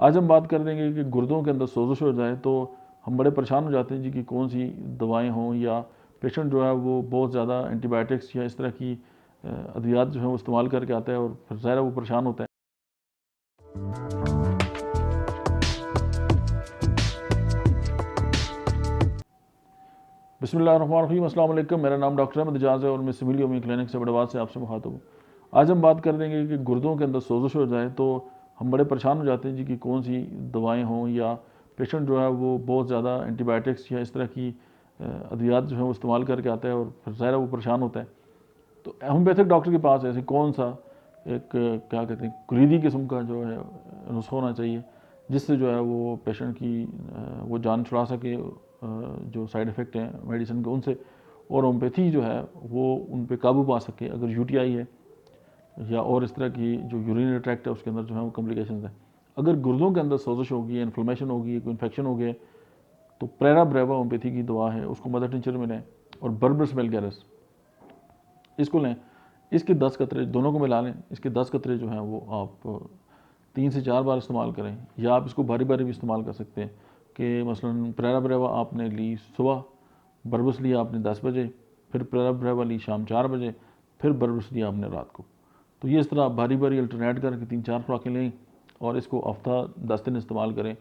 आज हम बात कर देंगे कि गुर्दों के अंदर सोजिश हो जाए तो हम बड़े परेशान हो जाते हैं जी कि कौन सी दवाएं हों, या पेशेंट जो है वो बहुत ज़्यादा एंटीबायोटिक्स या इस तरह की अद्वियात जो है वो इस्तेमाल करके आता है और फिर ज़ाहिर है वो परेशान होता है। बिस्मिल्लाहिर्रहमानिर्रहीम, अस्सलाम वालेकुम। मेरा नाम डॉक्टर अहमद एजाज़ है और मैं सिविल योमी क्लिनिक से बड़वाद से आपसे मुखातब हूँ। आज हम बात कर देंगे कि गुर्दों के अंदर सोजिश हो जाए तो हम बड़े परेशान हो जाते हैं जी कि कौन सी दवाएं हों, या पेशेंट जो है वो बहुत ज़्यादा एंटीबायोटिक्स या इस तरह की अद्वियात जो है वो इस्तेमाल करके आता है और फिर ज़ाहिर है वो परेशान होता है। तो होम्योपैथिक डॉक्टर के पास ऐसे कौन सा एक क्या कहते हैं कुलीदी किस्म का जो है नुस्खा होना चाहिए जिससे जो है वो पेशेंट की वो जान छुड़ा सके, जो साइड इफ़ेक्ट हैं मेडिसिन के उनसे, और होम्योपैथी जो है वो उन पे काबू पा सके अगर यूटीआई है या और इस तरह की जो यूरिनरी ट्रैक्ट है उसके अंदर जो है वो कॉम्प्लिकेशंस हैं। अगर गुर्दों के अंदर सोजिश होगी, इन्फ्लेमेशन होगी, कोई इन्फेक्शन हो गया, तो प्रेरा ब्रेवा होम्योपैथी की दवा है, उसको मदर टिंचर में लें, और बर्बरस मेलगैरस इसको लें। इसके 10 कतरे दोनों को मिला लें। इसके 10 कतरे जो हैं वो आप 3 से 4 बार इस्तेमाल करें, या आप इसको बारी बारी भी इस्तेमाल कर सकते हैं कि मसलन प्रेरा ब्रेवा आपने ली सुबह, बर्बस लिया आपने 10 बजे, फिर प्रेरा ब्रेवा ली शाम 4 बजे, फिर बर्बस लिया आपने रात को। तो ये इस तरह आप बारी बारी अल्टरनेट करके 3-4 खुराकें लें और इसको हफ्ता 10 दिन इस्तेमाल करें।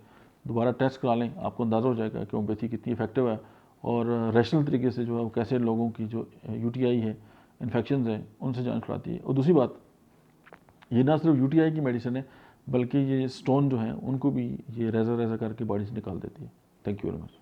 दोबारा टेस्ट करा लें, आपको अंदाज़ा हो जाएगा कि होम्योपैथी कितनी इफेक्टिव है और रैशनल तरीके से जो है वो कैसे लोगों की जो यूटीआई है, इन्फेक्शन हैं, उनसे जान छुड़ाती है। और दूसरी बात, ये ना सिर्फ यूटीआई की मेडिसिन है बल्कि ये स्टोन जो हैं उनको भी ये रेज़ा रेज़ा करके बॉडी से निकाल देती है। Thank you very much.